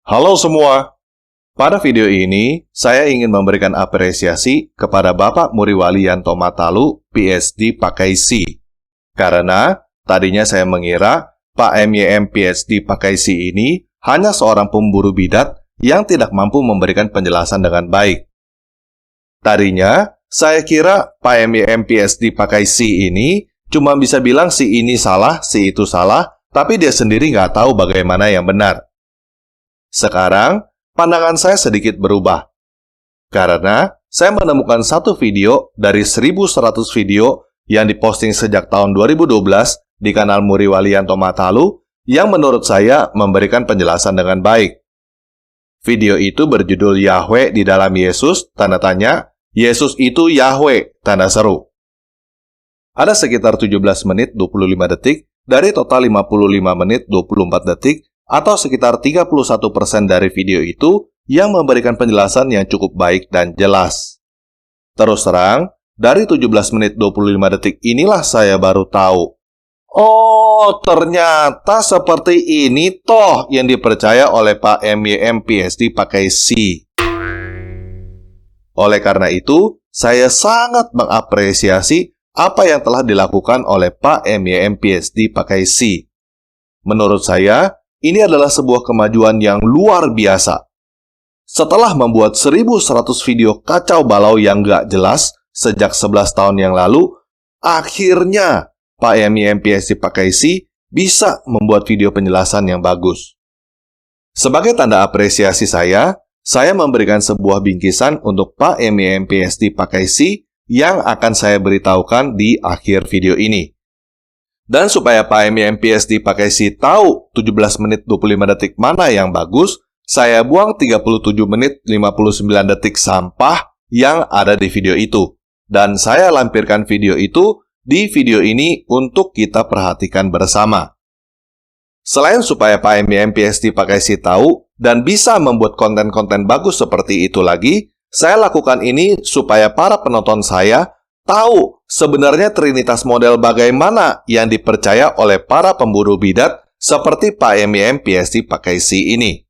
Halo semua, pada video ini saya ingin memberikan apresiasi kepada Bapak Muriwali Yanto Matalu, PhD pakai C. Karena tadinya saya mengira Pak MYM PhD pakai C ini hanya seorang pemburu bidat yang tidak mampu memberikan penjelasan dengan baik. Tadinya saya kira Pak MYM PhD pakai C ini cuma bisa bilang si ini salah, si itu salah, tapi dia sendiri nggak tahu bagaimana yang benar. Sekarang, pandangan saya sedikit berubah. Karena saya menemukan satu video dari 1.100 video yang diposting sejak tahun 2012 di kanal Muriwali Yanto Matalu yang menurut saya memberikan penjelasan dengan baik. Video itu berjudul Yahweh di dalam Yesus, tanda tanya, Yesus itu Yahweh, tanda seru. Ada sekitar 17 menit 25 detik dari total 55 menit 24 detik atau sekitar 31% dari video itu yang memberikan penjelasan yang cukup baik dan jelas. Terus terang, dari 17 menit 25 detik inilah saya baru tahu. Oh, ternyata seperti ini toh yang dipercaya oleh Pak MYM PhD pakai C. Oleh karena itu, saya sangat mengapresiasi apa yang telah dilakukan oleh Pak MYM PhD pakai C. Menurut saya, ini adalah sebuah kemajuan yang luar biasa. Setelah membuat 1.100 video kacau balau yang gak jelas sejak 11 tahun yang lalu, akhirnya Pak MYM PhD pakai C bisa membuat video penjelasan yang bagus. Sebagai tanda apresiasi saya memberikan sebuah bingkisan untuk Pak MYM PhD pakai C yang akan saya beritahukan di akhir video ini. Dan supaya Pak MYM PhD pakai C tahu 17 menit 25 detik mana yang bagus, saya buang 37 menit 59 detik sampah yang ada di video itu. Dan saya lampirkan video itu di video ini untuk kita perhatikan bersama. Selain supaya Pak MYM PhD pakai C tahu dan bisa membuat konten-konten bagus seperti itu lagi, saya lakukan ini supaya para penonton saya tahu sebenarnya trinitas model bagaimana yang dipercaya oleh para pemburu bidat seperti Pak MYM PhD pakai C ini.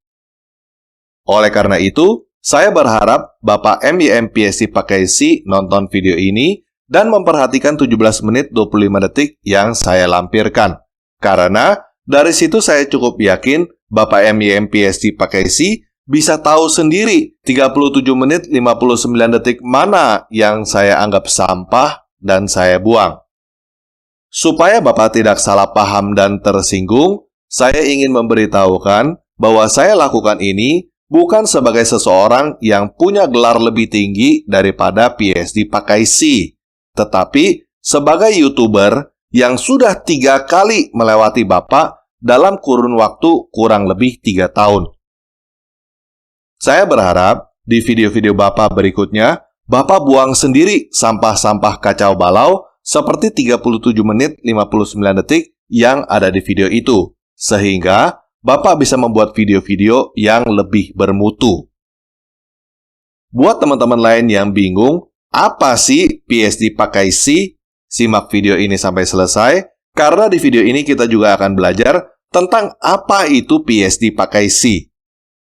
Oleh karena itu, saya berharap Bapak MYM PhD pakai C nonton video ini dan memperhatikan 17 menit 25 detik yang saya lampirkan. Karena dari situ saya cukup yakin Bapak MYM PhD pakai C bisa tahu sendiri 37 menit 59 detik mana yang saya anggap sampah dan saya buang. Supaya Bapak tidak salah paham dan tersinggung, saya ingin memberitahukan bahwa saya lakukan ini bukan sebagai seseorang yang punya gelar lebih tinggi daripada PhD pakai C, tetapi sebagai YouTuber yang sudah 3 kali melewati Bapak dalam kurun waktu kurang lebih 3 tahun. Saya berharap di video-video Bapak berikutnya, Bapak buang sendiri sampah-sampah kacau balau seperti 37 menit 59 detik yang ada di video itu, sehingga Bapak bisa membuat video-video yang lebih bermutu. Buat teman-teman lain yang bingung, apa sih PhD pakai C? Simak video ini sampai selesai, karena di video ini kita juga akan belajar tentang apa itu PhD pakai C.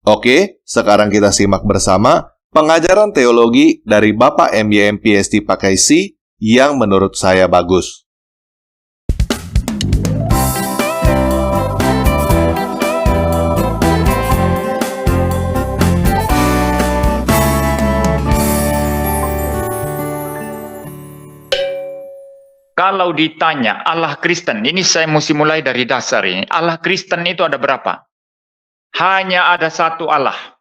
Oke, sekarang kita simak bersama pengajaran teologi dari Bapak MYM PhD pakai C yang menurut saya bagus. Kalau ditanya Allah Kristen, ini saya mesti mulai dari dasar ini. Allah Kristen itu ada berapa? Hanya ada satu Allah.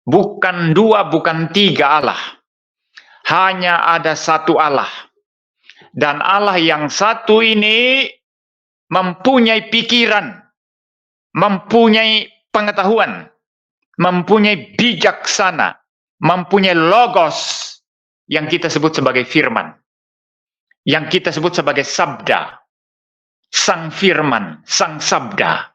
Bukan 2, bukan 3 Allah. Hanya ada satu Allah. Dan Allah yang satu ini mempunyai pikiran, mempunyai pengetahuan, mempunyai bijaksana, mempunyai logos yang kita sebut sebagai firman. Yang kita sebut sebagai sabda. Sang firman, sang sabda.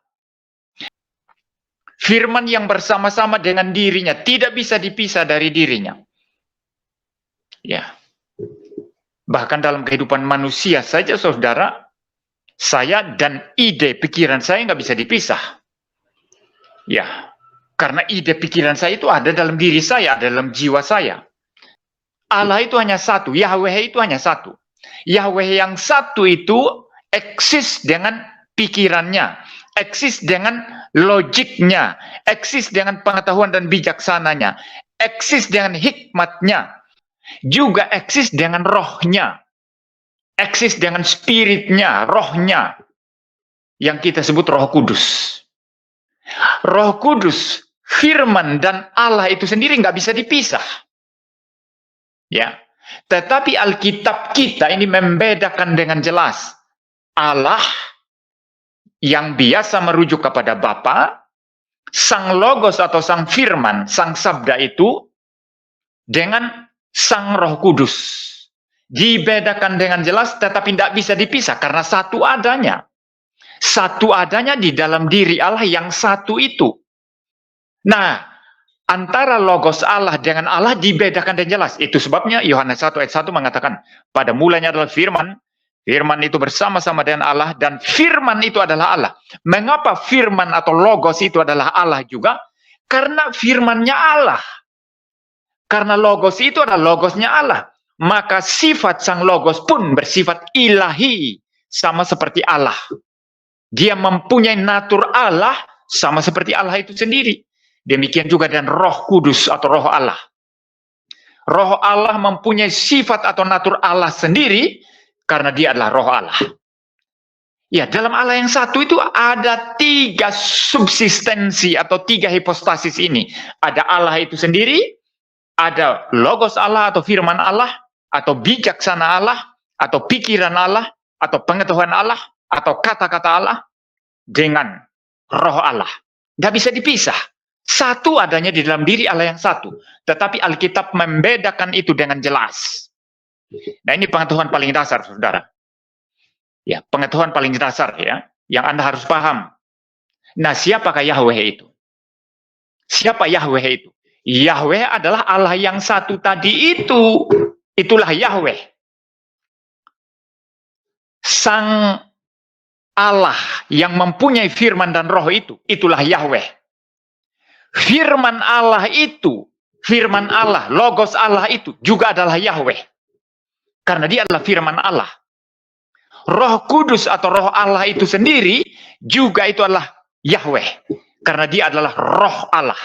Firman yang bersama-sama dengan dirinya, tidak bisa dipisah dari dirinya. Ya. Bahkan dalam kehidupan manusia saja, saudara, saya dan ide pikiran saya nggak bisa dipisah. Ya. Karena ide pikiran saya itu ada dalam diri saya, ada dalam jiwa saya. Allah itu hanya satu, Yahweh itu hanya satu. Yahweh yang satu itu eksis dengan pikirannya, eksis dengan logiknya, eksis dengan pengetahuan dan bijaksananya, eksis dengan hikmatnya, juga eksis dengan rohnya, eksis dengan spiritnya, rohnya, yang kita sebut Roh Kudus. Roh Kudus, firman dan Allah itu sendiri nggak bisa dipisah. Ya, tetapi Alkitab kita ini membedakan dengan jelas Allah yang biasa merujuk kepada Bapa, Sang Logos atau Sang Firman, Sang Sabda itu dengan Sang Roh Kudus. Dibedakan dengan jelas tetapi tidak bisa dipisah karena satu adanya. Satu adanya di dalam diri Allah yang satu itu. Nah, antara logos Allah dengan Allah dibedakan dan jelas. Itu sebabnya Yohanes 1 ayat 1 mengatakan, pada mulanya adalah firman, firman itu bersama-sama dengan Allah, dan firman itu adalah Allah. Mengapa firman atau logos itu adalah Allah juga? Karena firmannya Allah. Karena logos itu adalah logosnya Allah. Maka sifat sang logos pun bersifat ilahi, sama seperti Allah. Dia mempunyai natur Allah, sama seperti Allah itu sendiri. Demikian juga dengan Roh Kudus atau Roh Allah. Roh Allah mempunyai sifat atau natur Allah sendiri karena dia adalah Roh Allah. Ya, dalam Allah yang satu itu ada 3 subsistensi atau 3 hipostasis ini. Ada Allah itu sendiri, ada logos Allah atau firman Allah, atau bijaksana Allah, atau pikiran Allah, atau pengetahuan Allah, atau kata-kata Allah, dengan Roh Allah. Nggak bisa dipisah. Satu adanya di dalam diri Allah yang satu. Tetapi Alkitab membedakan itu dengan jelas. Nah, ini pengetahuan paling dasar, saudara. Ya, pengetahuan paling dasar ya, yang Anda harus paham. Nah, siapakah Yahweh itu? Siapa Yahweh itu? Yahweh adalah Allah yang satu tadi itu. Itulah Yahweh. Sang Allah yang mempunyai firman dan roh itu, itulah Yahweh. Firman Allah itu, firman Allah, logos Allah itu juga adalah Yahweh. Karena dia adalah firman Allah. Roh Kudus atau roh Allah itu sendiri juga itu adalah Yahweh. Karena dia adalah roh Allah.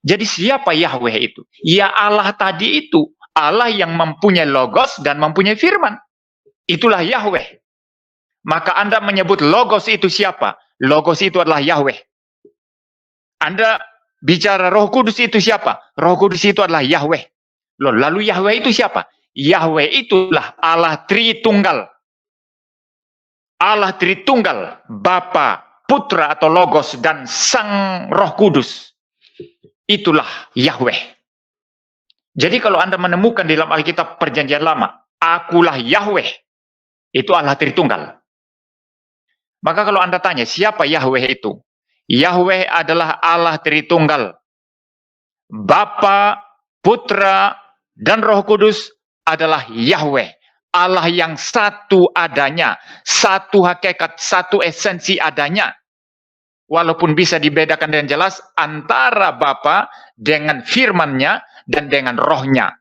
Jadi siapa Yahweh itu? Ya Allah tadi itu. Allah yang mempunyai logos dan mempunyai firman. Itulah Yahweh. Maka Anda menyebut logos itu siapa? Logos itu adalah Yahweh. Anda bicara Roh Kudus itu siapa? Roh Kudus itu adalah Yahweh. Lalu Yahweh itu siapa? Yahweh itulah Allah Tritunggal. Allah Tritunggal, Bapa, Putra atau Logos dan Sang Roh Kudus. Itulah Yahweh. Jadi kalau Anda menemukan di dalam Alkitab Perjanjian Lama, akulah Yahweh. Itu Allah Tritunggal. Maka kalau Anda tanya, siapa Yahweh itu? Yahweh adalah Allah Tritunggal. Bapa, Putra, dan Roh Kudus adalah Yahweh. Allah yang satu adanya, satu hakikat, satu esensi adanya. Walaupun bisa dibedakan dengan jelas antara Bapa dengan firman-Nya dan dengan rohnya.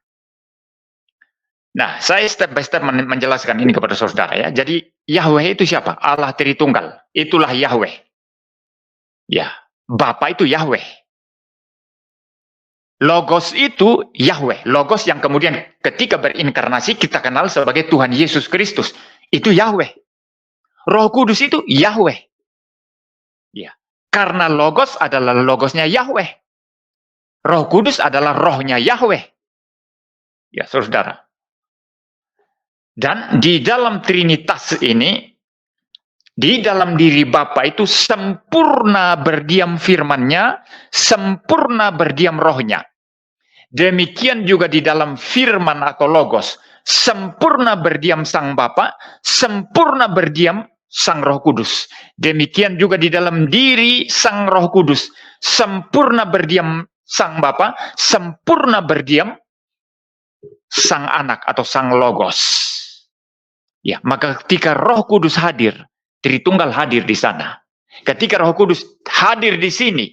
Nah, saya step by step menjelaskan ini kepada saudara ya. Jadi Yahweh itu siapa? Allah Tritunggal. Itulah Yahweh. Ya, Bapa itu Yahweh. Logos itu Yahweh. Logos yang kemudian ketika berinkarnasi kita kenal sebagai Tuhan Yesus Kristus. Itu Yahweh. Roh Kudus itu Yahweh. Ya, karena logos adalah logosnya Yahweh. Roh Kudus adalah rohnya Yahweh. Ya, saudara. Dan di dalam Trinitas ini, di dalam diri Bapa itu sempurna berdiam firman-Nya, sempurna berdiam rohnya. Demikian juga di dalam firman atau logos, sempurna berdiam Sang Bapa, sempurna berdiam Sang Roh Kudus. Demikian juga di dalam diri Sang Roh Kudus, sempurna berdiam Sang Bapa, sempurna berdiam Sang Anak atau Sang Logos. Ya, maka ketika Roh Kudus hadir, Tritunggal hadir di sana. Ketika Roh Kudus hadir di sini,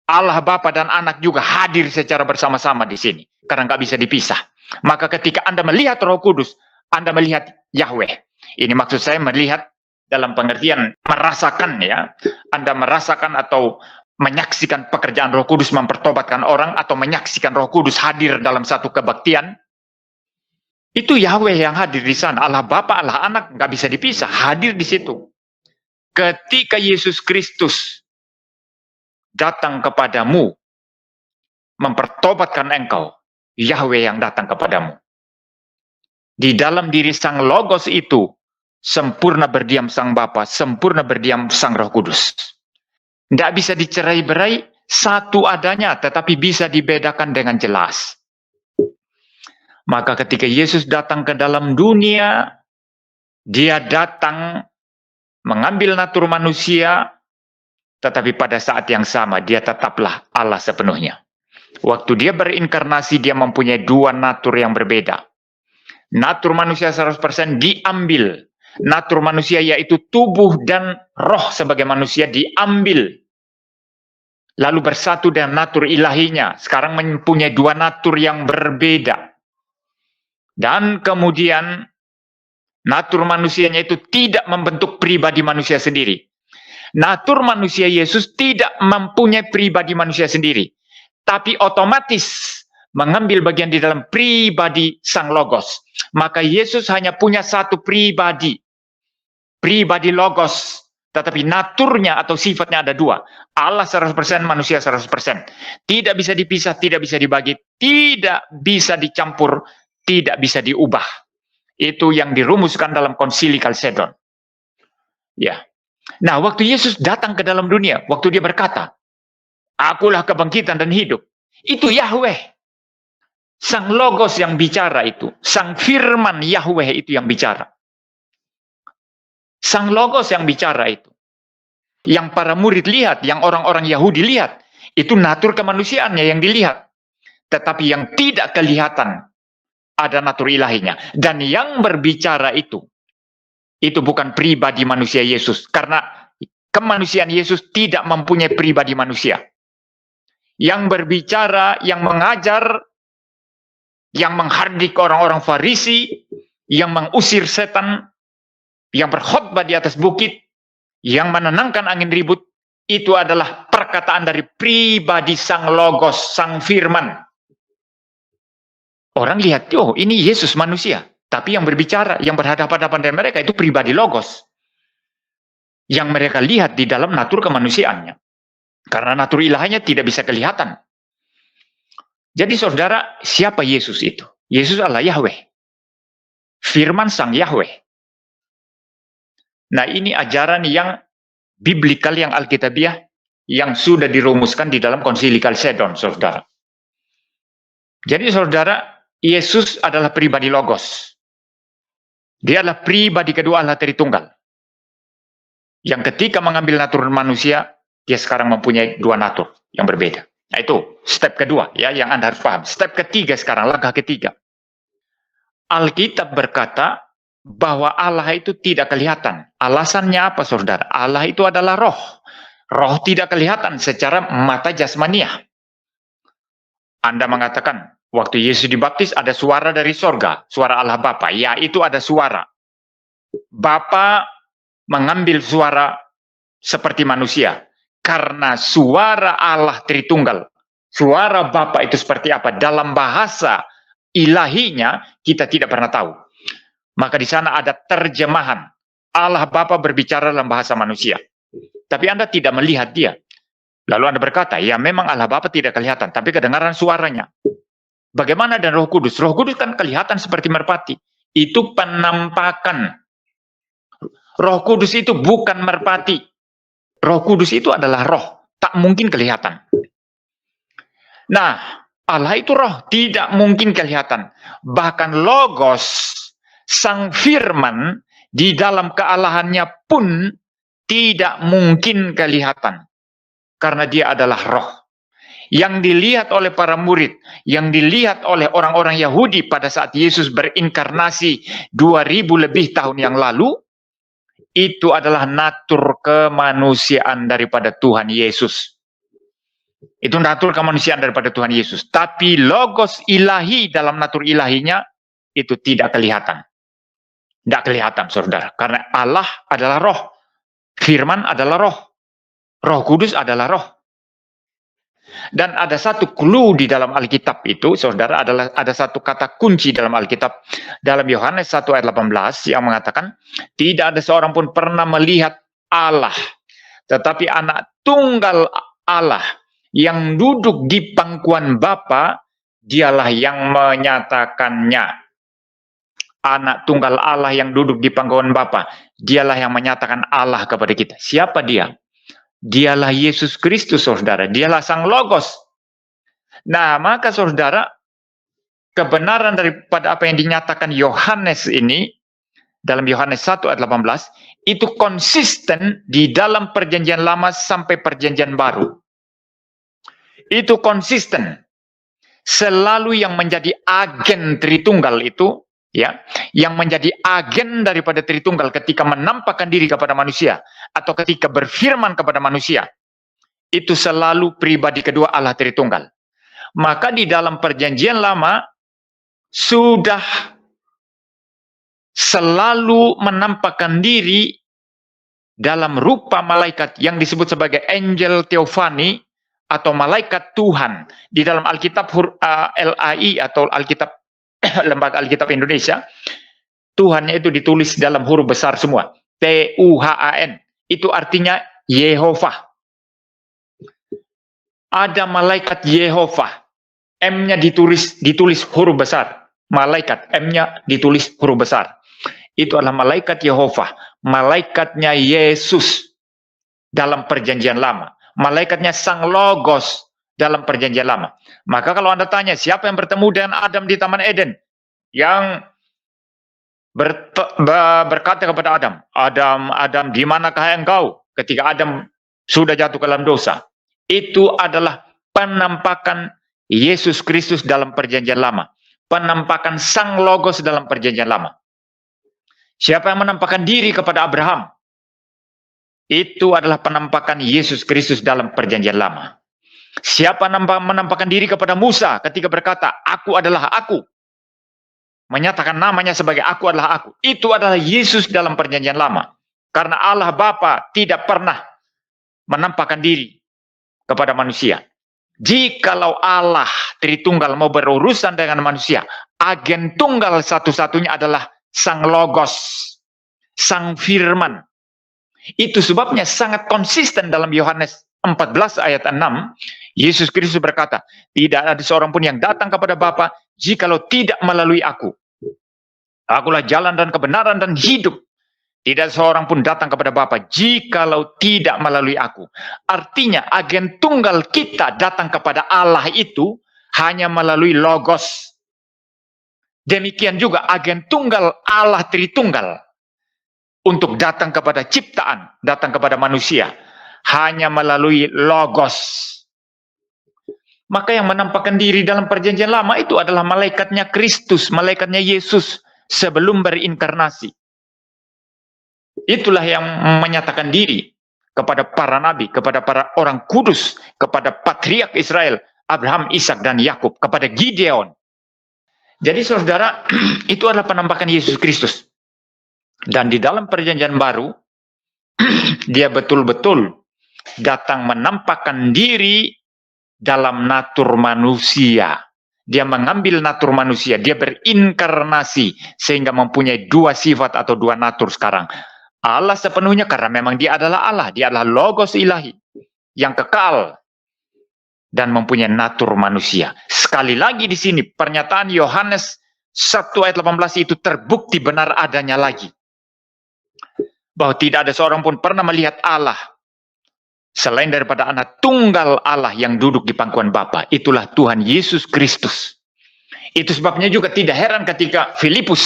Allah Bapa dan Anak juga hadir secara bersama-sama di sini. Karena nggak bisa dipisah. Maka ketika Anda melihat Roh Kudus, Anda melihat Yahweh. Ini maksud saya melihat dalam pengertian merasakan ya. Anda merasakan atau menyaksikan pekerjaan Roh Kudus mempertobatkan orang, atau menyaksikan Roh Kudus hadir dalam satu kebaktian. Itu Yahweh yang hadir di sana. Allah Bapa, Allah Anak nggak bisa dipisah, hadir di situ. Ketika Yesus Kristus datang kepadamu, mempertobatkan engkau, Yahweh yang datang kepadamu. Di dalam diri Sang Logos itu, sempurna berdiam Sang Bapa, sempurna berdiam Sang Roh Kudus. Tidak bisa dicerai-berai, satu adanya, tetapi bisa dibedakan dengan jelas. Maka ketika Yesus datang ke dalam dunia, dia datang mengambil natur manusia, tetapi pada saat yang sama dia tetaplah Allah sepenuhnya. Waktu dia berinkarnasi, dia mempunyai dua natur yang berbeda. Natur manusia 100% diambil. Natur manusia yaitu tubuh dan roh sebagai manusia diambil. Lalu bersatu dengan natur ilahinya. Sekarang mempunyai dua natur yang berbeda. Dan kemudian natur manusianya itu tidak membentuk pribadi manusia sendiri. Natur manusia Yesus tidak mempunyai pribadi manusia sendiri. Tapi otomatis mengambil bagian di dalam pribadi Sang Logos. Maka Yesus hanya punya satu pribadi. Pribadi Logos. Tetapi naturnya atau sifatnya ada dua. Allah 100%, manusia 100%. Tidak bisa dipisah, tidak bisa dibagi, tidak bisa dicampur, tidak bisa diubah. Itu yang dirumuskan dalam Konsili Kalsedon. Ya. Nah, waktu Yesus datang ke dalam dunia, waktu dia berkata, "Akulah kebangkitan dan hidup." Itu Yahweh. Sang Logos yang bicara itu. Sang Firman Yahweh itu yang bicara. Sang Logos yang bicara itu. Yang para murid lihat, yang orang-orang Yahudi lihat. Itu natur kemanusiaannya yang dilihat. Tetapi yang tidak kelihatan, ada natur ilahinya. Dan yang berbicara itu bukan pribadi manusia Yesus. Karena kemanusiaan Yesus tidak mempunyai pribadi manusia. Yang berbicara, yang mengajar, yang menghardik orang-orang Farisi, yang mengusir setan, yang berkhotbah di atas bukit, yang menenangkan angin ribut, itu adalah perkataan dari pribadi Sang Logos, Sang Firman. Orang lihat, oh ini Yesus manusia. Tapi yang berbicara, yang berhadapan-hadapan dengan mereka itu pribadi Logos. Yang mereka lihat di dalam natur kemanusiaannya. Karena natur ilahnya tidak bisa kelihatan. Jadi saudara, siapa Yesus itu? Yesus adalah Yahweh. Firman Sang Yahweh. Nah ini ajaran yang biblikal, yang alkitabiah, yang sudah dirumuskan di dalam Konsili Kalsedon, saudara. Jadi saudara, Yesus adalah pribadi Logos. Dia adalah pribadi kedua Allah Tritunggal. Yang ketika mengambil natur manusia, dia sekarang mempunyai dua natur yang berbeda. Nah itu step kedua ya, yang Anda harus paham. Step ketiga sekarang, langkah ketiga. Alkitab berkata bahwa Allah itu tidak kelihatan. Alasannya apa saudara? Allah itu adalah roh. Roh tidak kelihatan secara mata jasmaniah. Anda mengatakan, waktu Yesus dibaptis ada suara dari sorga, suara Allah Bapa. Ya, itu ada suara. Bapa mengambil suara seperti manusia. Karena suara Allah Tritunggal, suara Bapa itu seperti apa? Dalam bahasa ilahinya, kita tidak pernah tahu. Maka di sana ada terjemahan. Allah Bapa berbicara dalam bahasa manusia. Tapi Anda tidak melihat dia. Lalu Anda berkata, ya memang Allah Bapa tidak kelihatan, tapi kedengaran suaranya. Bagaimana dengan Roh Kudus? Roh Kudus kan kelihatan seperti merpati. Itu penampakan. Roh Kudus itu bukan merpati. Roh Kudus itu adalah roh. Tak mungkin kelihatan. Nah, Allah itu roh. Tidak mungkin kelihatan. Bahkan Logos, Sang Firman, di dalam kealahannya pun tidak mungkin kelihatan. Karena dia adalah roh. Yang dilihat oleh para murid, yang dilihat oleh orang-orang Yahudi pada saat Yesus berinkarnasi 2000 lebih tahun yang lalu, itu adalah natur kemanusiaan daripada Tuhan Yesus. Itu natur kemanusiaan daripada Tuhan Yesus. Tapi logos ilahi dalam natur ilahinya itu tidak kelihatan. Tidak kelihatan, saudara. Karena Allah adalah roh. Firman adalah roh. Roh Kudus adalah roh. Dan ada satu clue di dalam Alkitab itu, saudara, adalah ada satu kata kunci dalam Alkitab. Dalam Yohanes 1 ayat 18 yang mengatakan, tidak ada seorang pun pernah melihat Allah. Tetapi anak tunggal Allah yang duduk di pangkuan Bapa, dialah yang menyatakannya. Anak tunggal Allah yang duduk di pangkuan Bapa, dialah yang menyatakan Allah kepada kita. Siapa dia? Dialah Yesus Kristus, saudara. Dialah Sang Logos. Nah, maka saudara, kebenaran daripada apa yang dinyatakan Yohanes ini, dalam Yohanes 1 ayat 18, itu konsisten di dalam perjanjian lama sampai perjanjian baru. Itu konsisten. Selalu yang menjadi agen Tritunggal itu, ya, yang menjadi agen daripada Tritunggal ketika menampakkan diri kepada manusia atau ketika berfirman kepada manusia, itu selalu pribadi kedua Allah Tritunggal. Maka di dalam perjanjian lama sudah selalu menampakkan diri dalam rupa malaikat yang disebut sebagai angel theophany atau malaikat Tuhan. Di dalam Alkitab LAI atau Alkitab Lembaga Alkitab Indonesia, Tuhannya itu ditulis dalam huruf besar semua. TUHAN. Itu artinya Yehova. Ada malaikat Yehova. M-nya ditulis huruf besar. Malaikat, M-nya ditulis huruf besar. Itu adalah malaikat Yehova. Malaikatnya Yesus dalam perjanjian lama. Malaikatnya Sang Logos dalam perjanjian lama. Maka kalau Anda tanya, siapa yang bertemu dengan Adam di Taman Eden? Yang berkata kepada Adam, Adam, di manakah engkau? Ketika Adam sudah jatuh ke dalam dosa. Itu adalah penampakan Yesus Kristus dalam perjanjian lama. Penampakan Sang Logos dalam perjanjian lama. Siapa yang menampakkan diri kepada Abraham? Itu adalah penampakan Yesus Kristus dalam perjanjian lama. Siapa menampakkan diri kepada Musa ketika berkata, aku adalah aku. Menyatakan namanya sebagai aku adalah aku. Itu adalah Yesus dalam perjanjian lama. Karena Allah Bapa tidak pernah menampakkan diri kepada manusia. Jikalau Allah Tritunggal mau berurusan dengan manusia, agen tunggal satu-satunya adalah Sang Logos, Sang Firman. Itu sebabnya sangat konsisten dalam Yohanes 14 ayat 6, Yesus Kristus berkata, tidak ada seorang pun yang datang kepada Bapa jikalau tidak melalui aku. Akulah jalan dan kebenaran dan hidup. Tidak seorang pun datang kepada Bapa jikalau tidak melalui aku. Artinya agen tunggal kita datang kepada Allah itu hanya melalui Logos. Demikian juga agen tunggal Allah Tritunggal untuk datang kepada ciptaan, datang kepada manusia, hanya melalui Logos. Maka yang menampakkan diri dalam perjanjian lama itu adalah malaikatnya Kristus, malaikatnya Yesus sebelum berinkarnasi. Itulah yang menyatakan diri kepada para nabi, kepada para orang kudus, kepada patriark Israel, Abraham, Ishak, dan Yakub, kepada Gideon. Jadi saudara, itu adalah penampakan Yesus Kristus. Dan di dalam perjanjian baru, dia betul-betul datang menampakkan diri dalam natur manusia. Dia mengambil natur manusia, dia berinkarnasi sehingga mempunyai dua sifat atau dua natur sekarang. Allah sepenuhnya karena memang dia adalah Allah, dia adalah Logos ilahi yang kekal dan mempunyai natur manusia. Sekali lagi di sini pernyataan Yohanes 1 ayat 18 itu terbukti benar adanya lagi. Bahwa tidak ada seorang pun pernah melihat Allah selain daripada anak tunggal Allah yang duduk di pangkuan Bapa. Itulah Tuhan Yesus Kristus. Itu sebabnya juga tidak heran ketika Filipus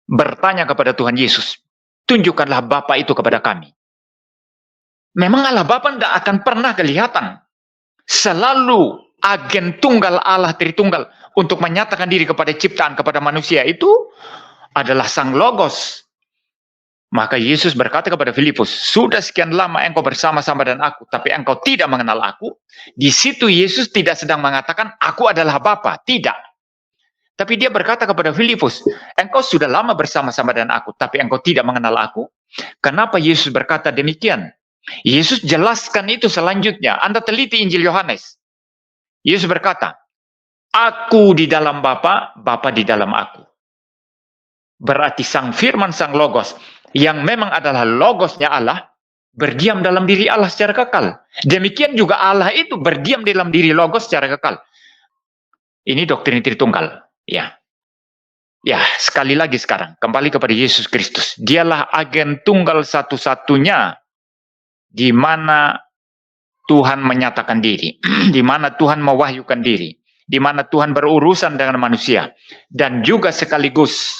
bertanya kepada Tuhan Yesus, tunjukkanlah Bapa itu kepada kami. Memang Allah Bapa tidak akan pernah kelihatan. Selalu agen tunggal Allah Tritunggal untuk menyatakan diri kepada ciptaan, kepada manusia itu adalah Sang Logos. Maka Yesus berkata kepada Filipus, sudah sekian lama engkau bersama-sama dengan aku, tapi engkau tidak mengenal aku. Di situ Yesus tidak sedang mengatakan, aku adalah Bapa. Tidak. Tapi dia berkata kepada Filipus, engkau sudah lama bersama-sama dengan aku, tapi engkau tidak mengenal aku. Kenapa Yesus berkata demikian? Yesus jelaskan itu selanjutnya. Anda teliti Injil Yohanes. Yesus berkata, aku di dalam Bapa, Bapa di dalam aku. Berarti Sang Firman, Sang Logos, yang memang adalah logosnya Allah, berdiam dalam diri Allah secara kekal. Demikian juga Allah itu berdiam dalam diri logos secara kekal. Ini doktrin Tritunggal. Ya. Ya, sekali lagi sekarang, kembali kepada Yesus Kristus. Dialah agen tunggal satu-satunya di mana Tuhan menyatakan diri, di mana Tuhan mewahyukan diri, di mana Tuhan berurusan dengan manusia, dan juga sekaligus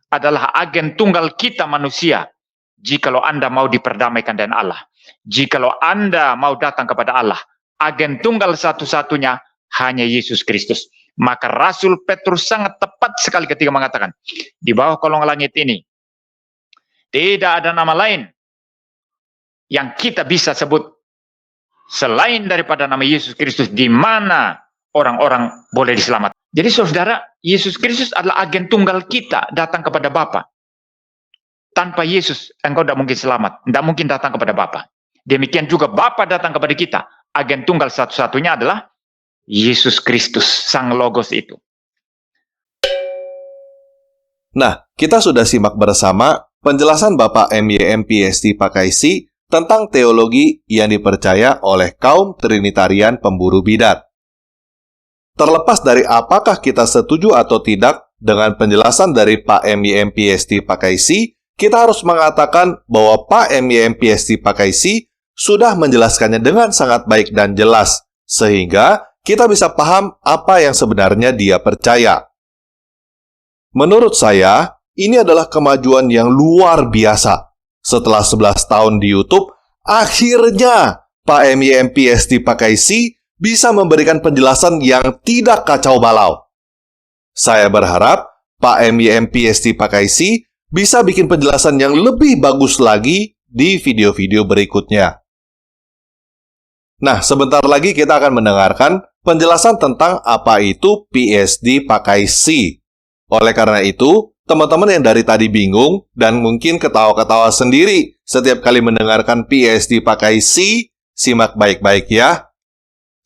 adalah agen tunggal kita manusia. Jikalau Anda mau diperdamaikan dengan Allah, jikalau Anda mau datang kepada Allah, agen tunggal satu-satunya hanya Yesus Kristus. Maka Rasul Petrus sangat tepat sekali ketika mengatakan, di bawah kolong langit ini tidak ada nama lain yang kita bisa sebut selain daripada nama Yesus Kristus, di mana orang-orang boleh diselamatkan. Jadi saudara, Yesus Kristus adalah agen tunggal kita datang kepada Bapa. Tanpa Yesus, engkau tidak mungkin selamat, tidak mungkin datang kepada Bapa. Demikian juga Bapa datang kepada kita. Agen tunggal satu-satunya adalah Yesus Kristus, Sang Logos itu. Nah, kita sudah simak bersama penjelasan Bapak MYM PhD Pakaisi tentang teologi yang dipercaya oleh kaum Trinitarian pemburu bidat. Terlepas dari apakah kita setuju atau tidak dengan penjelasan dari Pak MYM PhD Pakaisi, kita harus mengatakan bahwa Pak MYM PhD Pakaisi sudah menjelaskannya dengan sangat baik dan jelas, sehingga kita bisa paham apa yang sebenarnya dia percaya. Menurut saya, ini adalah kemajuan yang luar biasa. Setelah 11 tahun di YouTube, akhirnya Pak MYM PhD Pakaisi bisa memberikan penjelasan yang tidak kacau balau. Saya berharap Pak MYM PhD Pakaisi bisa bikin penjelasan yang lebih bagus lagi di video-video berikutnya. Nah, sebentar lagi kita akan mendengarkan penjelasan tentang apa itu PhD Pakaisi. Oleh karena itu, teman-teman yang dari tadi bingung dan mungkin ketawa-ketawa sendiri setiap kali mendengarkan PhD Pakaisi, simak baik-baik ya.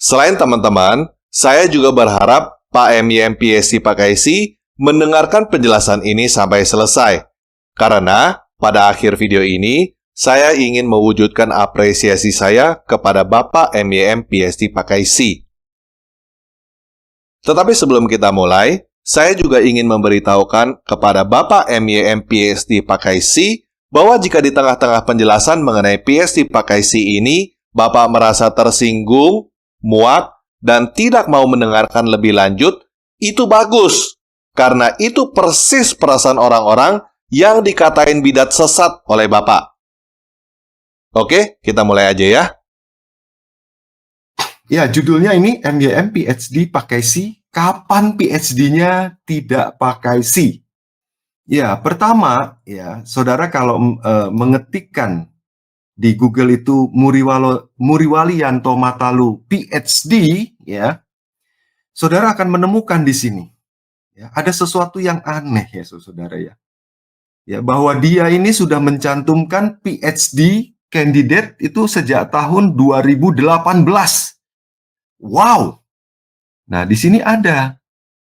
Selain teman-teman, saya juga berharap Pak MYM PhD Pakaisi mendengarkan penjelasan ini sampai selesai. Karena pada akhir video ini, saya ingin mewujudkan apresiasi saya kepada Bapak MYM PhD Pakaisi. Tetapi sebelum kita mulai, saya juga ingin memberitahukan kepada Bapak MYM PhD Pakaisi bahwa jika di tengah-tengah penjelasan mengenai PhD Pakaisi ini, Bapak merasa tersinggung, muak, dan tidak mau mendengarkan lebih lanjut, itu bagus. Karena itu persis perasaan orang-orang yang dikatain bidat sesat oleh Bapak. Oke, kita mulai aja ya. Ya, judulnya ini MYM PhD Pakaisi. Kapan PhD-nya tidak pakai si? Ya, pertama, ya, saudara kalau mengetikkan di Google itu Muriwalianto Matalu PhD, ya, saudara akan menemukan di sini, ya, ada sesuatu yang aneh ya, saudara ya. Ya, bahwa dia ini sudah mencantumkan PhD candidate itu sejak tahun 2018. Wow. Nah, di sini ada.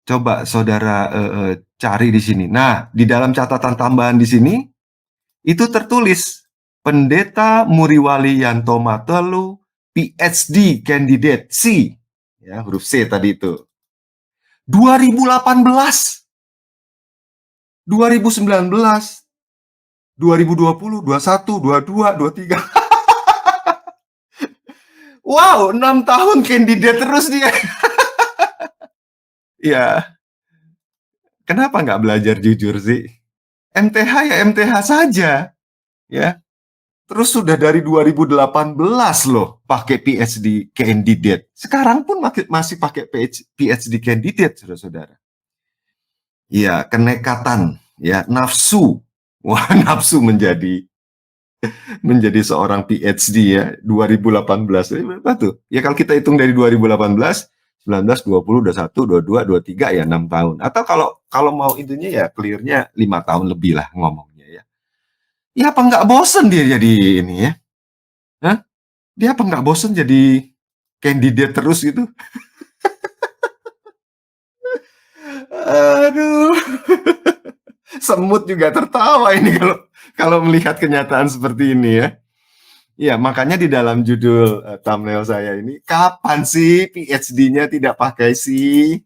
Coba saudara cari di sini. Nah, di dalam catatan tambahan di sini itu tertulis Pendeta Muriwalianto Matalu PhD candidate C. Ya, huruf C tadi itu. 2018, 2019, 2020, 21, 22, 23. Wow, 6 tahun candidate terus dia. Ya, kenapa nggak belajar jujur sih? MTH ya MTH saja, ya. Terus sudah dari 2018 loh pakai PhD candidate. Sekarang pun masih pakai PhD candidate, saudara-saudara. Ya, kenekatan, ya, nafsu, Wah, nafsu menjadi seorang PhD ya, 2018. Berapa tuh? Ya kalau kita hitung dari 2018, 19, 20, 21, 22, 23 ya 6 tahun. Atau kalau mau intinya ya clear-nya 5 tahun lebih lah ngomongnya ya. Ya apa nggak bosen dia jadi ini ya? Hah? Dia apa nggak bosen jadi candidate terus gitu? Aduh, semut juga tertawa ini kalau melihat kenyataan seperti ini ya. Ya, makanya di dalam judul thumbnail saya ini, kapan sih PhD-nya tidak pakai si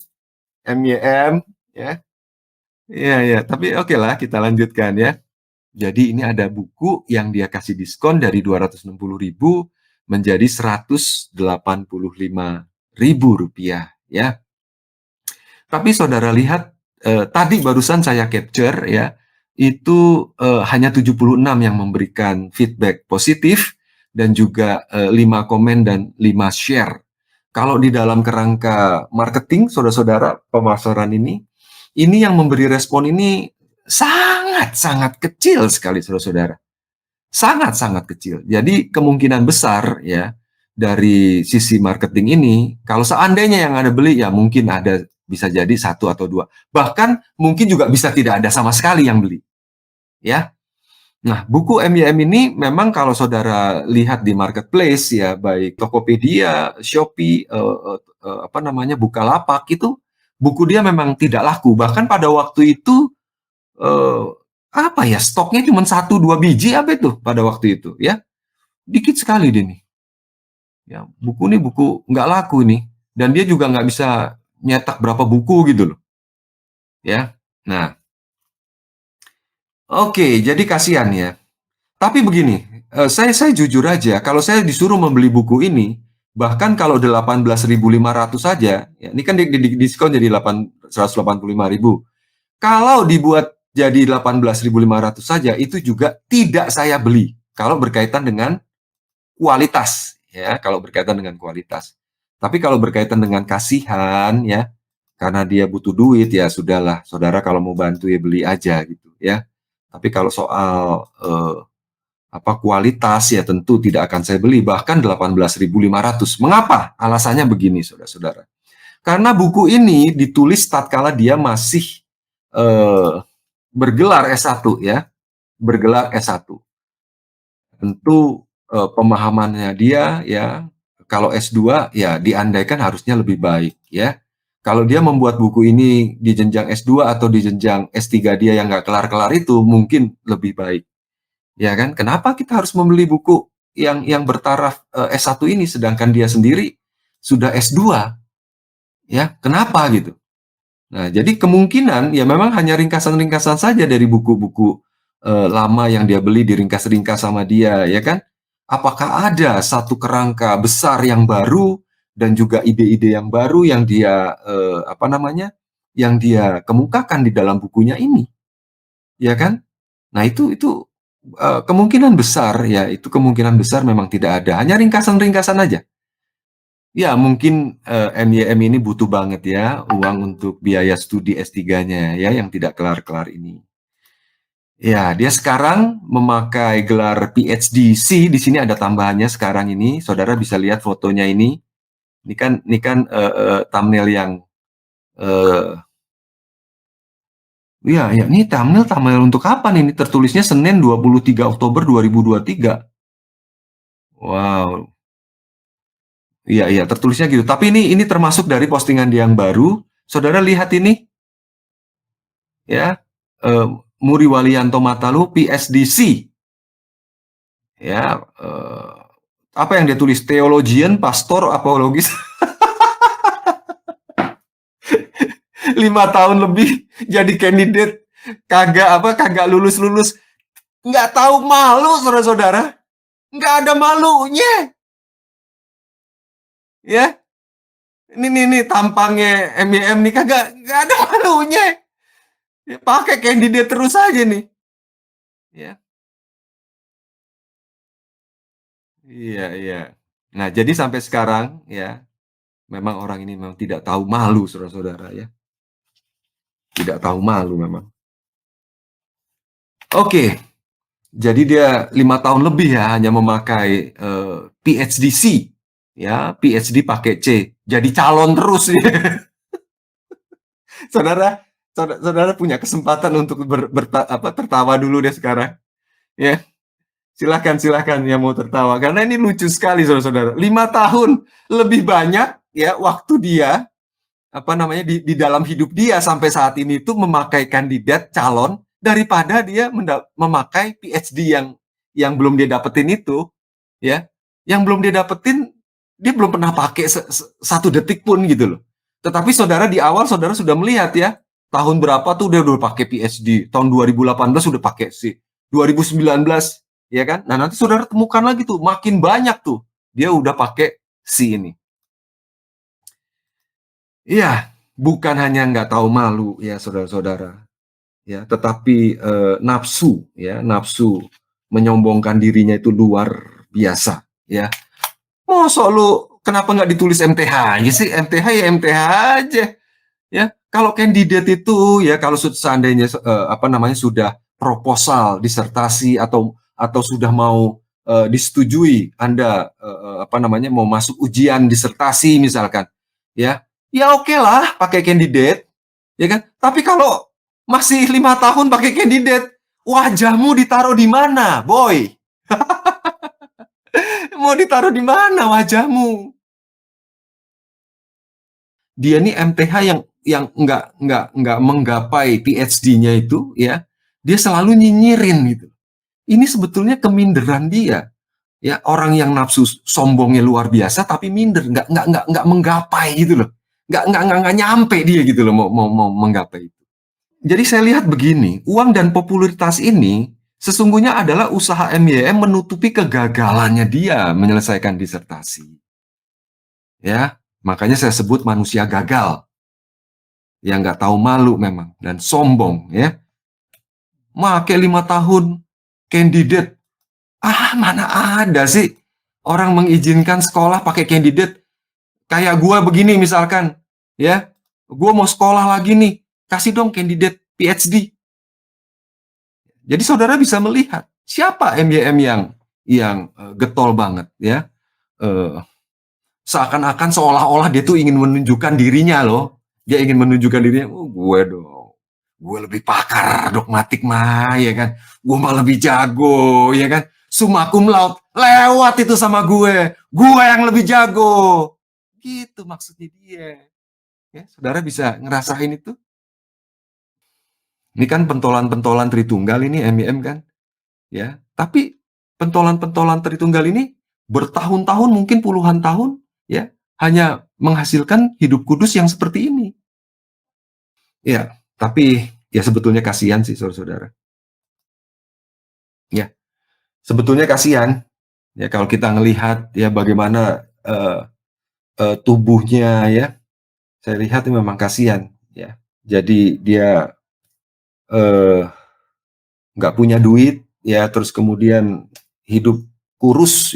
MYM? Ya, ya, tapi oke lah kita lanjutkan ya. Jadi ini ada buku yang dia kasih diskon dari 260.000 menjadi 185.000 rupiah ya. Tapi saudara lihat tadi barusan saya capture ya, itu hanya 76 yang memberikan feedback positif dan juga 5 komen dan 5 share. Kalau di dalam kerangka marketing, saudara-saudara, pemasaran ini yang memberi respon ini sangat-sangat kecil sekali, saudara-saudara. Sangat-sangat kecil. Jadi kemungkinan besar ya dari sisi marketing ini, kalau seandainya yang ada beli ya mungkin ada bisa jadi 1 atau 2. Bahkan mungkin juga bisa tidak ada sama sekali yang beli. Ya. Nah, buku MYM ini memang kalau saudara lihat di marketplace ya, baik Tokopedia, Shopee, Bukalapak itu, buku dia memang tidak laku. Bahkan pada waktu itu stoknya cuma 1-2 biji apa itu pada waktu itu ya, dikit sekali deh nih. Ya, buku ini buku nggak laku nih, dan dia juga nggak bisa nyetak berapa buku gitu loh. Ya, nah, oke, jadi kasihan ya. Tapi begini, saya jujur aja, kalau saya disuruh membeli buku ini, bahkan kalau 18.500 saja, ya, ini kan diskon jadi 185.000. Kalau dibuat jadi 18.500 saja, itu juga tidak saya beli. Kalau berkaitan dengan kualitas, ya, kalau berkaitan dengan kualitas. Tapi kalau berkaitan dengan kasihan, ya, karena dia butuh duit, ya sudahlah, saudara kalau mau bantu ya beli aja gitu, ya. Tapi kalau soal kualitas ya tentu tidak akan saya beli, bahkan 18.500. Mengapa? Alasannya begini, saudara-saudara. Karena buku ini ditulis tatkala dia masih bergelar S1 ya, bergelar S1. Tentu pemahamannya dia ya, kalau S2 ya diandaikan harusnya lebih baik ya. Kalau dia membuat buku ini di jenjang S2 atau di jenjang S3 dia yang nggak kelar-kelar itu mungkin lebih baik. Ya kan? Kenapa kita harus membeli buku yang bertaraf S1 ini sedangkan dia sendiri sudah S2? Ya, kenapa gitu? Nah, jadi kemungkinan ya memang hanya ringkasan-ringkasan saja dari buku-buku lama yang dia beli diringkas-ringkas sama dia, ya kan? Apakah ada satu kerangka besar yang baru dan juga ide-ide yang baru yang dia yang dia kemukakan di dalam bukunya ini, ya kan? Nah, itu kemungkinan besar ya, itu kemungkinan besar memang tidak ada, hanya ringkasan-ringkasan aja. Ya, mungkin MYM ini butuh banget ya uang untuk biaya studi S3-nya ya yang tidak kelar-kelar ini. Ya, dia sekarang memakai gelar PhD-C. Di sini ada tambahannya sekarang ini. Saudara bisa lihat fotonya ini. Ini kan thumbnail yang ya, ini thumbnail untuk apa nih? Ini tertulisnya Senin 23 Oktober 2023. Wow. Iya, tertulisnya gitu. Tapi ini termasuk dari postingan dia yang baru. Saudara lihat ini, ya, Muri Walianto Matalu, PhD-C. Ya, apa yang dia tulis? Theologian, pastor, apologis. 5 tahun lebih jadi candidate, kagak lulus-lulus. Nggak tahu malu, saudara-saudara. Nggak ada malunya. Ya, ini tampangnya MYM nih kagak ada malunya. Ya, pakai candidate terus aja nih. Ya. Iya. Nah, jadi sampai sekarang ya, memang orang ini memang tidak tahu malu, saudara-saudara ya. Tidak tahu malu memang. Oke, jadi dia 5 tahun lebih ya hanya memakai PhD C, ya PhD pakai C, jadi calon terus ya. Saudara punya kesempatan untuk tertawa dulu deh sekarang, ya. Silahkan yang mau tertawa karena ini lucu sekali saudara-saudara. 5 tahun lebih banyak ya waktu dia di dalam hidup dia sampai saat ini itu memakai kandidat calon daripada dia memakai PhD yang belum dia dapetin itu, ya. Yang belum dia dapetin, dia belum pernah pakai satu detik pun gitu loh. Tetapi saudara di awal saudara sudah melihat ya, tahun berapa tuh dia udah pakai PhD, tahun 2018 sudah pakai C, 2019 ya kan? Nah, nanti saudara temukan lagi tuh, makin banyak tuh dia udah pakai C ini. Iya, bukan hanya nggak tahu malu ya saudara-saudara, ya, tetapi nafsu menyombongkan dirinya itu luar biasa, ya. Masa lu kenapa nggak ditulis MTH aja sih? MTH ya MTH aja, ya. Kalau kandidat itu ya kalau seandainya sudah proposal disertasi atau sudah mau disetujui Anda mau masuk ujian disertasi misalkan, ya oke lah pakai kandidat, ya kan? Tapi kalau masih 5 tahun pakai kandidat, wajahmu ditaruh di mana, boy? Mau ditaruh di mana wajahmu? Dia nih MTH yang nggak menggapai PhD-nya itu, ya. Dia selalu nyinyirin gitu. Ini sebetulnya keminderan dia. Ya, orang yang nafsu sombongnya luar biasa tapi minder, nggak menggapai gitu loh. Nggak nyampe dia gitu loh mau menggapai itu. Jadi saya lihat begini, uang dan popularitas ini sesungguhnya adalah usaha MYM menutupi kegagalannya dia menyelesaikan disertasi. Ya, makanya saya sebut manusia gagal. Yang nggak tahu malu memang dan sombong, ya. Make 5 tahun kandidat. Mana ada sih orang mengizinkan sekolah pakai kandidat. Kayak gua begini misalkan, ya. Gua mau sekolah lagi nih, kasih dong kandidat PhD. Jadi saudara bisa melihat siapa MYM yang getol banget, ya. Seakan-akan seolah-olah dia tuh ingin menunjukkan dirinya loh. Dia ingin menunjukkan dirinya, gue dong. Gue lebih pakar dogmatik mah, ya kan. Gue mah lebih jago, ya kan. Summa cum laude, lewat itu sama gue. Gue yang lebih jago. Gitu maksudnya dia. Ya, saudara bisa ngerasain itu? Ini kan pentolan-pentolan Tritunggal ini MYM kan, ya. Tapi pentolan-pentolan Tritunggal ini bertahun-tahun, mungkin puluhan tahun, ya, hanya menghasilkan hidup kudus yang seperti ini. Ya, tapi ya sebetulnya kasihan sih saudara-saudara. Ya, sebetulnya kasihan. Ya kalau kita ngelihat ya bagaimana tubuhnya, ya, saya lihat ini memang kasihan, ya. Jadi dia nggak punya duit, ya, terus kemudian hidup kurus,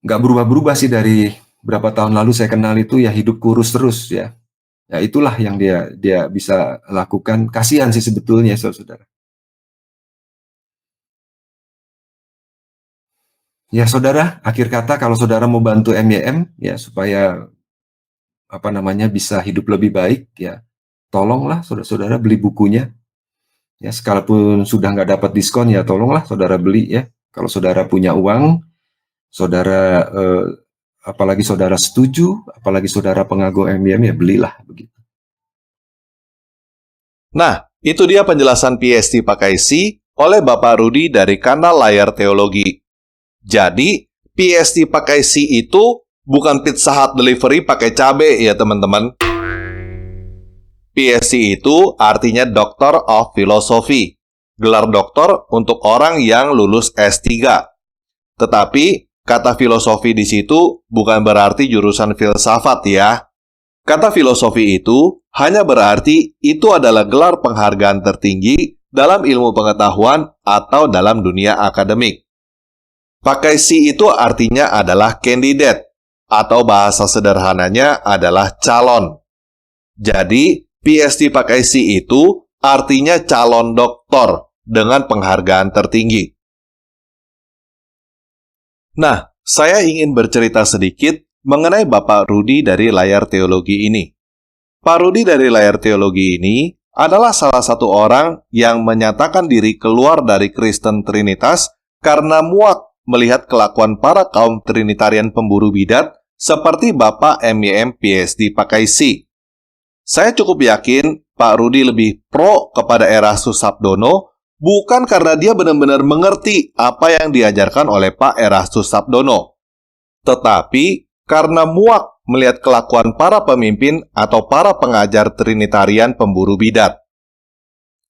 nggak berubah-berubah sih dari berapa tahun lalu saya kenal itu, ya, hidup kurus terus, ya. Ya itulah yang dia bisa lakukan. Kasihan sih sebetulnya saudara. Ya saudara, akhir kata kalau saudara mau bantu MYM ya supaya bisa hidup lebih baik, ya, tolonglah saudara-saudara beli bukunya. Ya, sekalipun sudah nggak dapat diskon, ya tolonglah saudara beli, ya. Kalau saudara punya uang, saudara apalagi saudara setuju, apalagi saudara pengagum MYM, ya belilah begitu. Nah, itu dia penjelasan PhD pakai C oleh Bapak Rudi dari kanal Layar Teologi. Jadi, PhD pakai C itu bukan Pizza Hut delivery pakai cabe ya teman-teman. PhD itu artinya Doctor of Philosophy, gelar doktor untuk orang yang lulus S3. Tetapi, kata filosofi di situ bukan berarti jurusan filsafat ya. Kata filosofi itu hanya berarti itu adalah gelar penghargaan tertinggi dalam ilmu pengetahuan atau dalam dunia akademik. Pakai C itu artinya adalah candidate, atau bahasa sederhananya adalah calon. Jadi, PhD pakai C itu artinya calon doktor dengan penghargaan tertinggi. Nah, saya ingin bercerita sedikit mengenai Bapak Rudi dari Layar Teologi ini. Pak Rudi dari Layar Teologi ini adalah salah satu orang yang menyatakan diri keluar dari Kristen Trinitas karena muak melihat kelakuan para kaum Trinitarian pemburu bidat seperti Bapak MYM PhD pakai C. Saya cukup yakin Pak Rudi lebih pro kepada Erastus Sabdono bukan karena dia benar-benar mengerti apa yang diajarkan oleh Pak Erastus Sabdono, tetapi karena muak melihat kelakuan para pemimpin atau para pengajar Trinitarian pemburu bidat.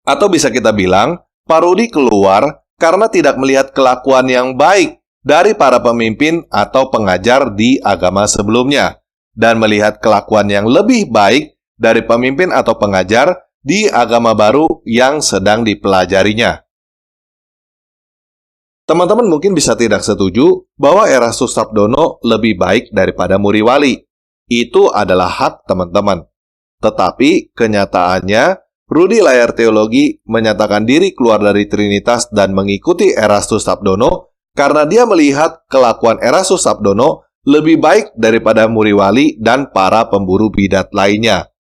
Atau bisa kita bilang, Pak Rudi keluar karena tidak melihat kelakuan yang baik dari para pemimpin atau pengajar di agama sebelumnya, dan melihat kelakuan yang lebih baik dari pemimpin atau pengajar di agama baru yang sedang dipelajarinya. Teman-teman mungkin bisa tidak setuju bahwa Erastus Sabdono lebih baik daripada Muriwali. Itu adalah hak teman-teman. Tetapi kenyataannya, Rudi Layar Teologi menyatakan diri keluar dari Trinitas dan mengikuti Erastus Sabdono karena dia melihat kelakuan Erastus Sabdono lebih baik daripada Muriwali dan para pemburu bidat lainnya.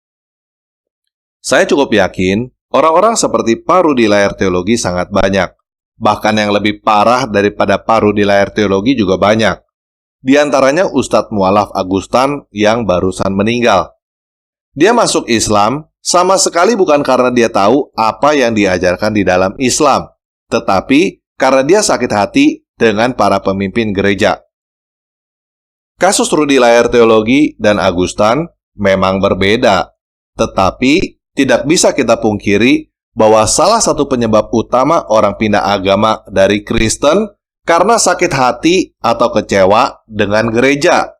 Saya cukup yakin, orang-orang seperti Pak Rudi Layar Teologi sangat banyak. Bahkan yang lebih parah daripada Pak Rudi Layar Teologi juga banyak. Di antaranya Ustadz Mu'alaf Agustan yang barusan meninggal. Dia masuk Islam sama sekali bukan karena dia tahu apa yang diajarkan di dalam Islam, tetapi karena dia sakit hati dengan para pemimpin gereja. Kasus Rudi Layar Teologi dan Agustan memang berbeda, tetapi tidak bisa kita pungkiri bahwa salah satu penyebab utama orang pindah agama dari Kristen karena sakit hati atau kecewa dengan gereja.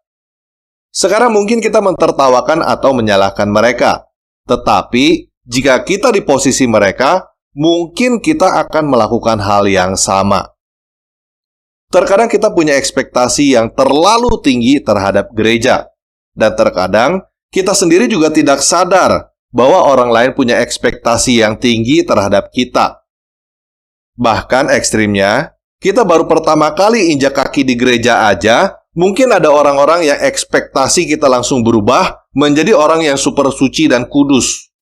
Sekarang mungkin kita mentertawakan atau menyalahkan mereka, tetapi jika kita di posisi mereka, mungkin kita akan melakukan hal yang sama. Terkadang kita punya ekspektasi yang terlalu tinggi terhadap gereja, dan terkadang kita sendiri juga tidak sadar bahwa orang lain punya ekspektasi yang tinggi terhadap kita. Bahkan ekstrimnya, kita baru pertama kali injak kaki di gereja aja, mungkin ada orang-orang yang ekspektasi kita langsung berubah menjadi orang yang super suci dan kudus.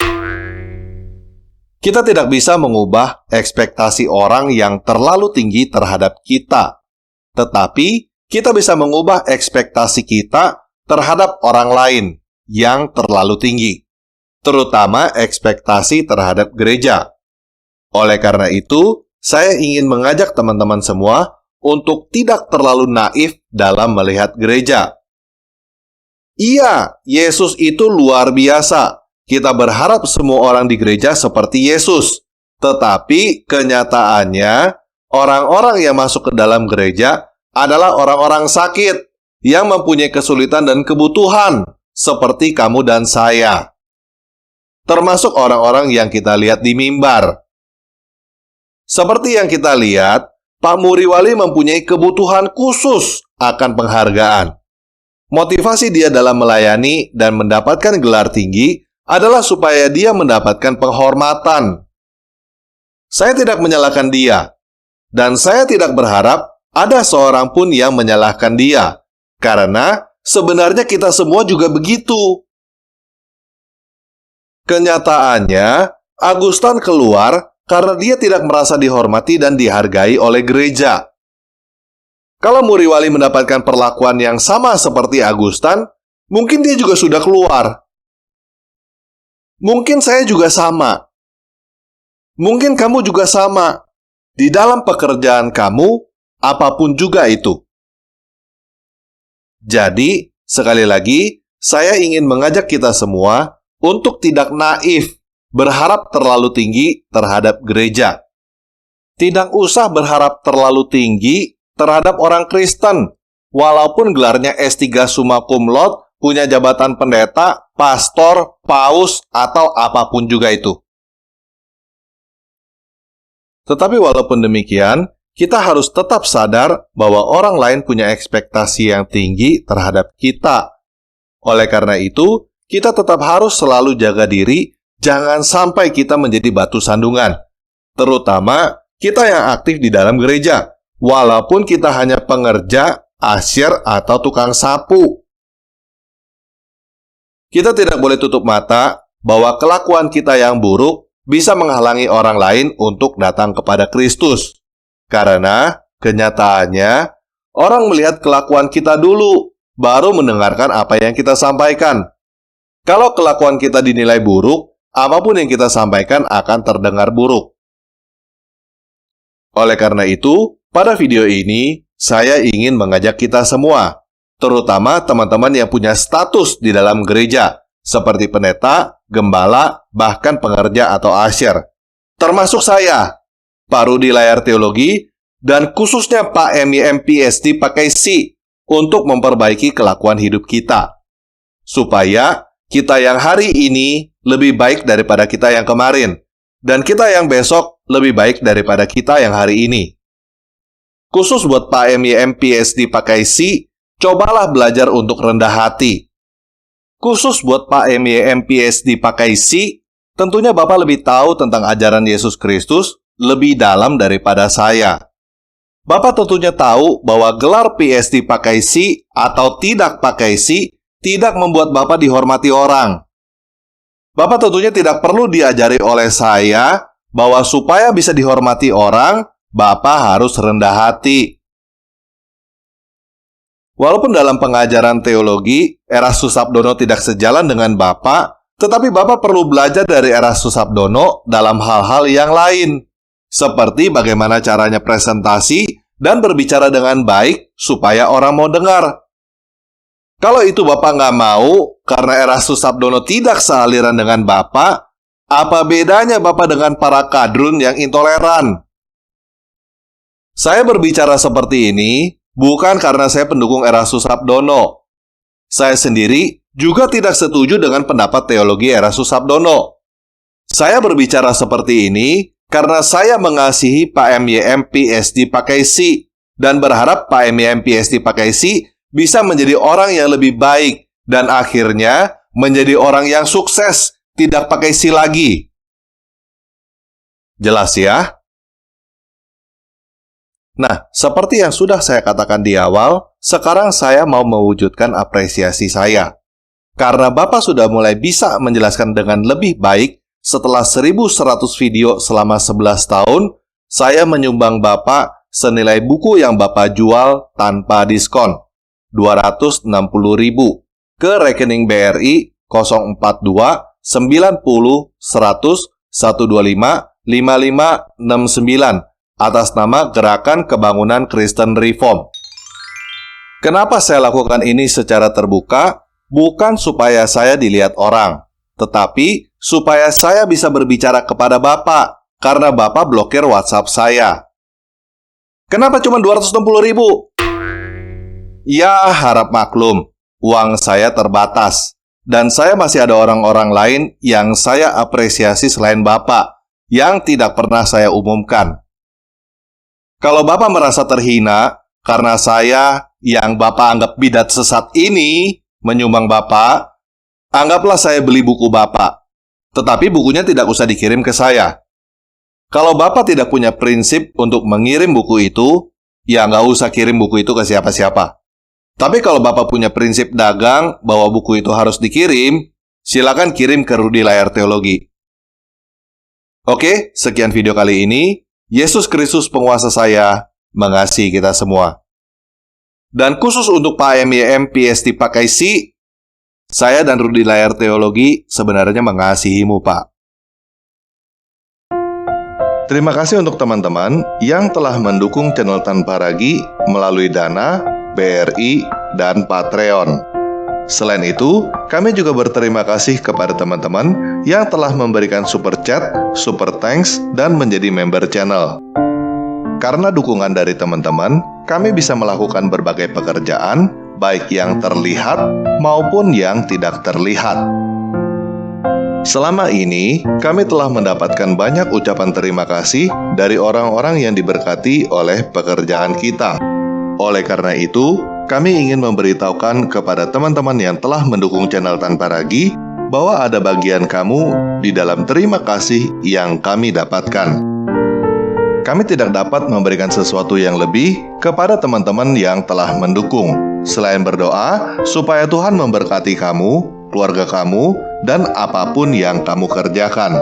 Kita tidak bisa mengubah ekspektasi orang yang terlalu tinggi terhadap kita. Tetapi, kita bisa mengubah ekspektasi kita terhadap orang lain yang terlalu tinggi, terutama ekspektasi terhadap gereja. Oleh karena itu, saya ingin mengajak teman-teman semua untuk tidak terlalu naif dalam melihat gereja. Iya, Yesus itu luar biasa. Kita berharap semua orang di gereja seperti Yesus. Tetapi kenyataannya, orang-orang yang masuk ke dalam gereja adalah orang-orang sakit yang mempunyai kesulitan dan kebutuhan, seperti kamu dan saya. Termasuk orang-orang yang kita lihat di mimbar. Seperti yang kita lihat, Pak Muriwali mempunyai kebutuhan khusus akan penghargaan. Motivasi dia dalam melayani dan mendapatkan gelar tinggi adalah supaya dia mendapatkan penghormatan. Saya tidak menyalahkan dia, dan saya tidak berharap ada seorang pun yang menyalahkan dia, karena sebenarnya kita semua juga begitu. Kenyataannya, Agustan keluar karena dia tidak merasa dihormati dan dihargai oleh gereja. Kalau Muriwali mendapatkan perlakuan yang sama seperti Agustan, mungkin dia juga sudah keluar. Mungkin saya juga sama. Mungkin kamu juga sama. Di dalam pekerjaan kamu, apapun juga itu. Jadi, sekali lagi, saya ingin mengajak kita semua untuk tidak naif, berharap terlalu tinggi terhadap gereja. Tidak usah berharap terlalu tinggi terhadap orang Kristen, walaupun gelarnya S3 summa cum laude, punya jabatan pendeta, pastor, paus, atau apapun juga itu. Tetapi walaupun demikian, kita harus tetap sadar bahwa orang lain punya ekspektasi yang tinggi terhadap kita. Oleh karena itu, kita tetap harus selalu jaga diri, jangan sampai kita menjadi batu sandungan, terutama kita yang aktif di dalam gereja, walaupun kita hanya pengerja, asyir, atau tukang sapu. Kita tidak boleh tutup mata bahwa kelakuan kita yang buruk bisa menghalangi orang lain untuk datang kepada Kristus. Karena kenyataannya, orang melihat kelakuan kita dulu, baru mendengarkan apa yang kita sampaikan. Kalau kelakuan kita dinilai buruk, apapun yang kita sampaikan akan terdengar buruk. Oleh karena itu, pada video ini, saya ingin mengajak kita semua, terutama teman-teman yang punya status di dalam gereja, seperti pendeta, gembala, bahkan pengerja atau asyir. Termasuk saya, Pak Rudi Layar Teologi, dan khususnya Pak MYM PSD pakai C, untuk memperbaiki kelakuan hidup kita. Supaya kita yang hari ini lebih baik daripada kita yang kemarin, dan kita yang besok lebih baik daripada kita yang hari ini. Khusus buat Pak MYM PSD pakai C, cobalah belajar untuk rendah hati. Khusus buat Pak MYM PSD pakai C, tentunya Bapak lebih tahu tentang ajaran Yesus Kristus lebih dalam daripada saya. Bapak tentunya tahu bahwa gelar PSD pakai C atau tidak pakai C tidak membuat Bapak dihormati orang. Bapak tentunya tidak perlu diajari oleh saya bahwa supaya bisa dihormati orang, Bapak harus rendah hati. Walaupun dalam pengajaran teologi, Erastus Sabdono tidak sejalan dengan Bapak, tetapi Bapak perlu belajar dari Erastus Sabdono dalam hal-hal yang lain. Seperti bagaimana caranya presentasi dan berbicara dengan baik supaya orang mau dengar. Kalau itu Bapak nggak mau, karena Erastus Sabdono tidak sealiran dengan Bapak, apa bedanya Bapak dengan para kadrun yang intoleran? Saya berbicara seperti ini bukan karena saya pendukung Erastus Sabdono. Saya sendiri juga tidak setuju dengan pendapat teologi Erastus Sabdono. Saya berbicara seperti ini karena saya mengasihi Pak MYM PSD pakai C dan berharap Pak MYM PSD pakai C bisa menjadi orang yang lebih baik dan akhirnya menjadi orang yang sukses, tidak pakai C lagi. Jelas ya? Nah, seperti yang sudah saya katakan di awal, sekarang saya mau mewujudkan apresiasi saya. Karena Bapak sudah mulai bisa menjelaskan dengan lebih baik, setelah 1.100 video selama 11 tahun, saya menyumbang Bapak senilai buku yang Bapak jual tanpa diskon, 260.000, ke rekening BRI 042 90 100 125 5569 atas nama Gerakan Kebangunan Kristen Reform. Kenapa saya lakukan ini secara terbuka? Bukan supaya saya dilihat orang, tetapi supaya saya bisa berbicara kepada Bapak, karena Bapak blokir WhatsApp saya. Kenapa cuma 260.000? Ya, harap maklum, uang saya terbatas. Dan saya masih ada orang-orang lain yang saya apresiasi selain Bapak, yang tidak pernah saya umumkan. Kalau Bapak merasa terhina karena saya yang Bapak anggap bidat sesat ini menyumbang Bapak, anggaplah saya beli buku Bapak. Tetapi bukunya tidak usah dikirim ke saya. Kalau Bapak tidak punya prinsip untuk mengirim buku itu, ya nggak usah kirim buku itu ke siapa-siapa. Tapi kalau Bapak punya prinsip dagang bahwa buku itu harus dikirim, silakan kirim ke Rudi Layar Teologi. Oke, sekian video kali ini. Yesus Kristus penguasa saya mengasihi kita semua. Dan khusus untuk Pak MYM PSD pakai C, saya dan Rudi Layar Teologi sebenarnya mengasihimu, Pak. Terima kasih untuk teman-teman yang telah mendukung channel Tanpa Ragi melalui Dana, BRI, dan Patreon. Selain itu, kami juga berterima kasih kepada teman-teman yang telah memberikan super chat, super thanks, dan menjadi member channel. Karena dukungan dari teman-teman, kami bisa melakukan berbagai pekerjaan, baik yang terlihat maupun yang tidak terlihat. Selama ini, kami telah mendapatkan banyak ucapan terima kasih dari orang-orang yang diberkati oleh pekerjaan kita. Oleh karena itu, kami ingin memberitahukan kepada teman-teman yang telah mendukung channel Tanpa Ragi bahwa ada bagian kamu di dalam terima kasih yang kami dapatkan. Kami tidak dapat memberikan sesuatu yang lebih kepada teman-teman yang telah mendukung, selain berdoa supaya Tuhan memberkati kamu, keluarga kamu, dan apapun yang kamu kerjakan.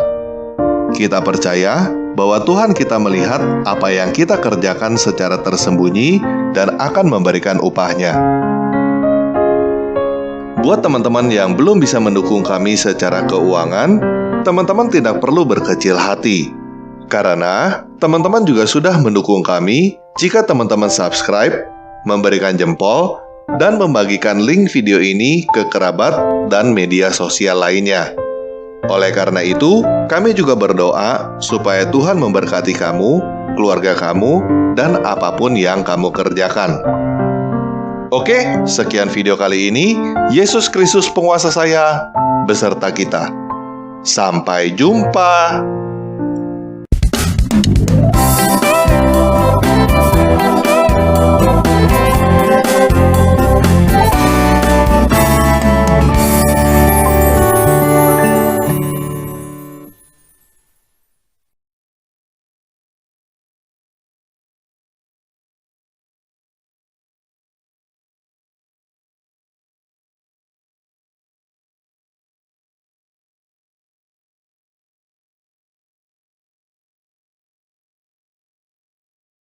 Kita percaya bahwa Tuhan kita melihat apa yang kita kerjakan secara tersembunyi dan akan memberikan upahnya. Buat teman-teman yang belum bisa mendukung kami secara keuangan, teman-teman tidak perlu berkecil hati. Karena teman-teman juga sudah mendukung kami jika teman-teman subscribe, memberikan jempol, dan membagikan link video ini ke kerabat dan media sosial lainnya. Oleh karena itu, kami juga berdoa supaya Tuhan memberkati kamu, keluarga kamu, dan apapun yang kamu kerjakan. Oke, sekian video kali ini. Yesus Kristus penguasa saya beserta kita. Sampai jumpa.